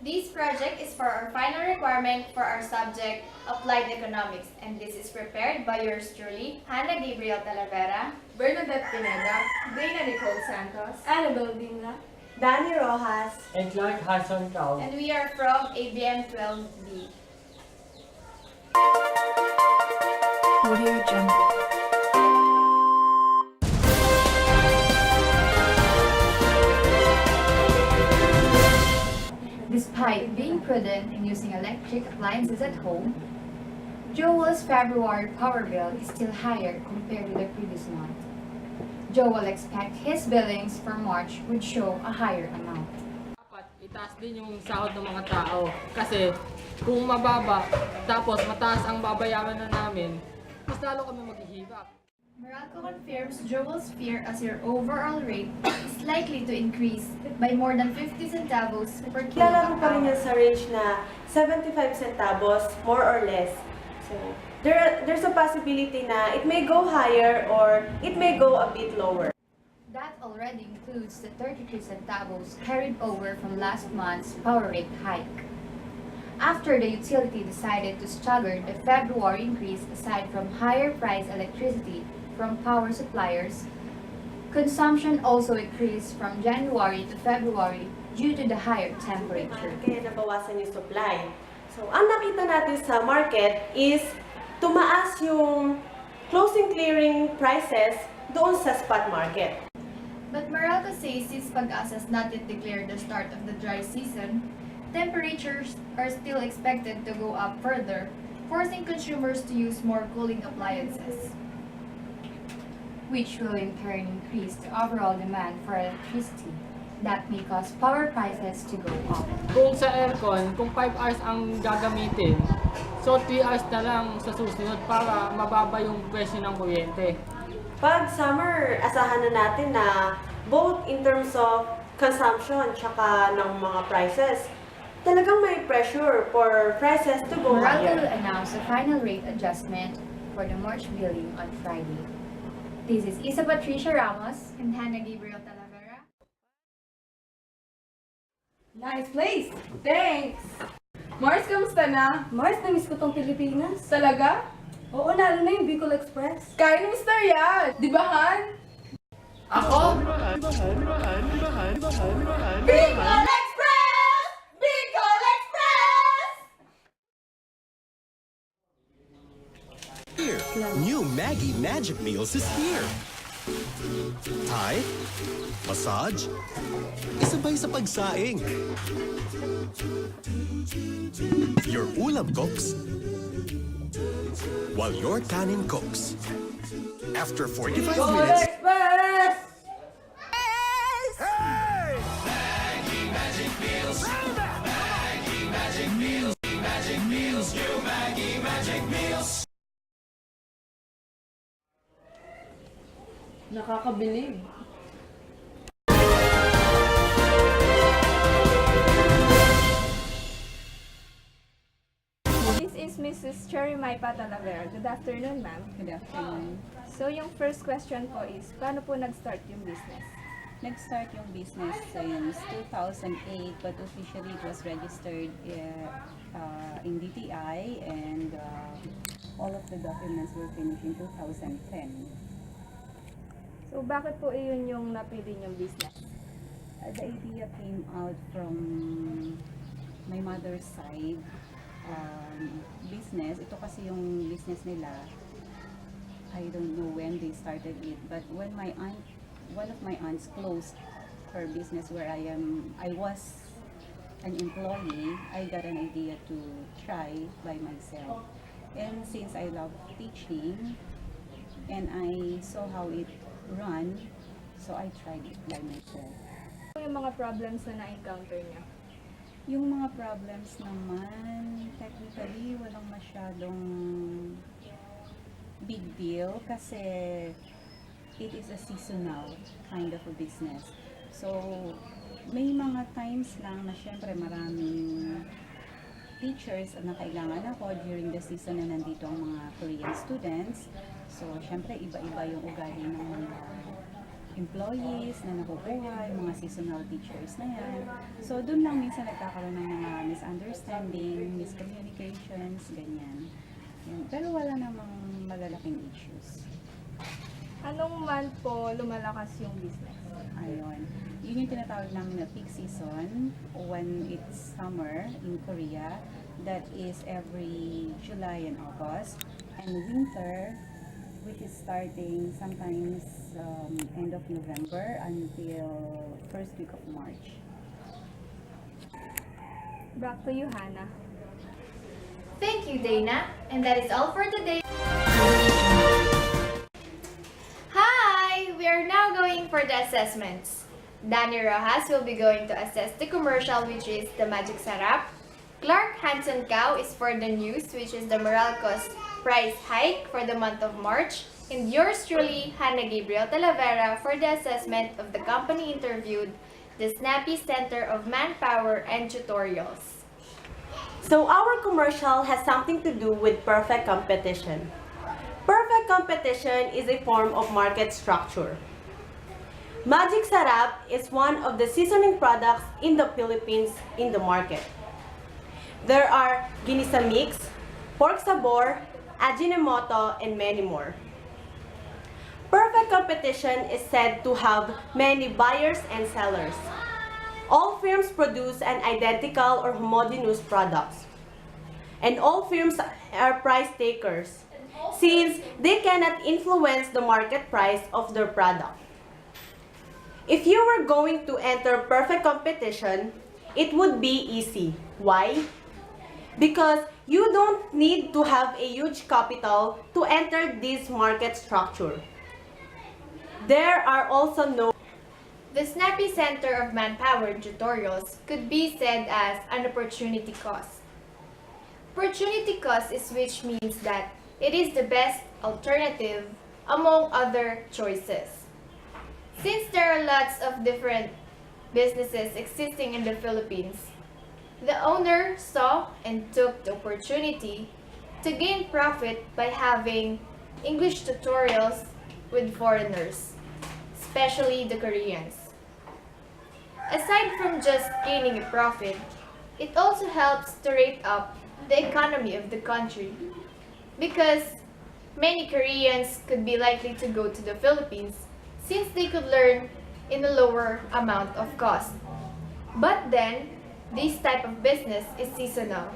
This project is for our final requirement for our subject, Applied Economics, and this is prepared by yours truly, Hannah Gabriel Talavera, Bernadette Pineda, Dana Nicole Santos, Annabelle Dinga, Danny Rojas, and Clark Hassan Cao. and we are from ABM 12B. Audio Jungle. Despite being prudent in using electric appliances at home, Joel's February power bill is still higher compared to the previous month. Joel expects his billings for March would show a higher amount. Dapat itaas din yung sahod ng mga tao kasi kung mababa tapos mataas ang babayaran na namin, mas lalo kami maghihirap. Meralco confirms Joel's fear as your overall rate is likely to increase by more than 50 centavos per lalaro kilowatt pa rin hour. yan sa range na 75 centavos, more or less. So, there's a possibility na it may go higher or it may go a bit lower. That already includes the 33 centavos carried over from last month's power rate hike. After the utility decided to stagger the February increase aside from higher price electricity from power suppliers, consumption also increased from January to February due to the higher temperature. Kaya nabawasan yung supply. So, ang nakita natin sa market is tumaas yung closing clearing prices doon sa spot market. But Meralco says since Pag-asa has not yet declared the start of the dry season, temperatures are still expected to go up further, forcing consumers to use more cooling appliances, which will in turn increase the overall demand for electricity. That may cause power prices to go up. Kung sa aircon, kung 5 hours ang gagamitin, so 3 hours na lang sa susunod para mababa yung presyo ng kuryente. Pag summer, asahan na natin na both in terms of consumption tsaka ng mga prices, talagang may pressure for prices to go Meralco will higher. announce a final rate adjustment for the March billing on Friday. This is Isa Patricia Ramos and Hannah Gabriel Talavera. Nice place! Thanks! Mars, kamusta na? Mars, na-miss ko tong Pilipinas. Talaga? Oo, lalo na yung Bicol Express. Kaya ni Mr. yan! Di ba, Han? Ako? Bicol Express! Bicol Express! Here, new Maggie Magic Meals is here. Thai, massage, isabay sa pagsaing. Your ulam cooks, while your kanin cooks. After 45 minutes, Express! Nakakabilib. This is Mrs. Cherry Maipa Talavera. Good afternoon, ma'am. Good afternoon. So, yung first question po is, paano po nag-start yung business? Nag-start yung business since 2008 but officially it was registered in DTI and all of the documents were finished in 2010. So, bakit po iyon yung napili yung business? The idea came out from my mother's side business. Ito kasi yung business nila. I don't know when they started it, but when one of my aunts closed her business where I was an employee, I got an idea to try by myself. And since I love teaching and I saw how it run, so I tried it by myself. Ano yung mga problems na na-encounter niya? Yung mga problems naman, technically, walang masyadong big deal kasi it is a seasonal kind of a business. So, may mga times lang na syempre maraming teachers na kailangan ako during the season na nandito ang mga Korean students. So, syempre iba-iba yung ugali ng mga employees na nakukuha, yung mga seasonal teachers na yan. So, doon lang minsan nagkakaroon ng mga misunderstanding, miscommunications, ganyan. Yan. Pero wala namang malalaking issues. Anong month po lumalakas yung business? Ayun. Yun yung tinatawag namin na peak season when it's summer in Korea. That is every July and August. And winter, which is starting sometimes end of November until first week of March. Back to you, Hannah. Thank you, Dana. And that is all for today. Hi! We are now going for the assessments. Danny Rojas will be going to assess the commercial, which is the Magic Sarap. Clark Hanson Cow is for the news, which is the Meralco's price hike for the month of March. And yours truly, Hannah Gabriel Talavera, for the assessment of the company interviewed, the Snappy Center of Manpower and Tutorials. So our commercial has something to do with perfect competition. Perfect competition is a form of market structure. Magic Sarap is one of the seasoning products in the Philippines in the market. There are Ginisa Mix, Pork Sabor, Ajinomoto, and many more. Perfect competition is said to have many buyers and sellers. All firms produce an identical or homogeneous products. And all firms are price takers, since they cannot influence the market price of their product. If you were going to enter perfect competition, it would be easy. Why? Because you don't need to have a huge capital to enter this market structure. There are also no The Snappy Center of Manpower Tutorials could be said as an opportunity cost. Opportunity cost is which means that it is the best alternative among other choices. Since there are lots of different businesses existing in the Philippines, the owner saw and took the opportunity to gain profit by having English tutorials with foreigners, especially the Koreans. Aside from just gaining a profit, it also helps to rate up the economy of the country because many Koreans could be likely to go to the Philippines since they could learn in a lower amount of cost. But then, this type of business is seasonal.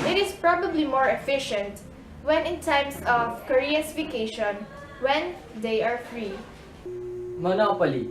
It is probably more efficient when in times of Koreans' vacation when they are free. Monopoly.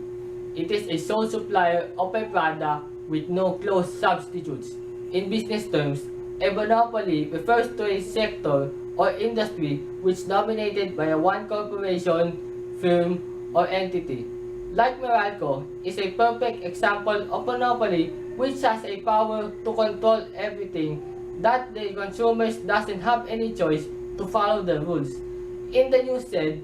It is a sole supplier of a product with no close substitutes. In business terms, a monopoly refers to a sector or industry which is dominated by a one corporation, firm, or entity. Like Meralco is a perfect example of monopoly which has a power to control everything that the consumers doesn't have any choice to follow the rules. In the news said,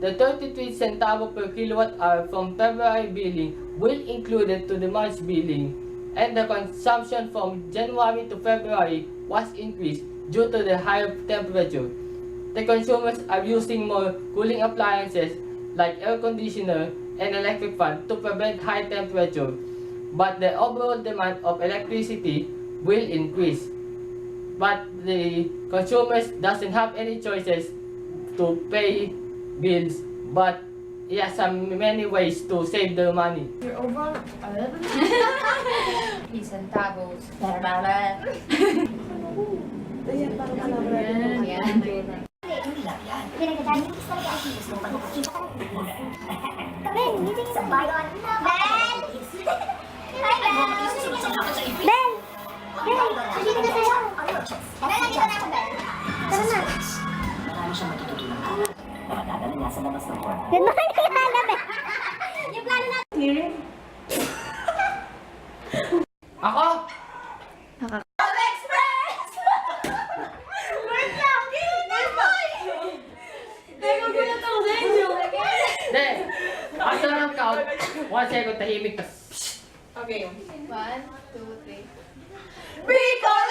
the 33 centavo per kilowatt hour from February billing will included to the March billing, and the consumption from January to February was increased due to the higher temperature. The consumers are using more cooling appliances like air conditioner and electric fan to prevent high temperature, but the overall demand of electricity will increase. But the consumers doesn't have any choices to pay bills, but he has many ways to save their money. Your overall 3 centavos. Ako? Hindi! After ng count, 1 second tahimik, tas Okay. 1, 2, 3. Bicol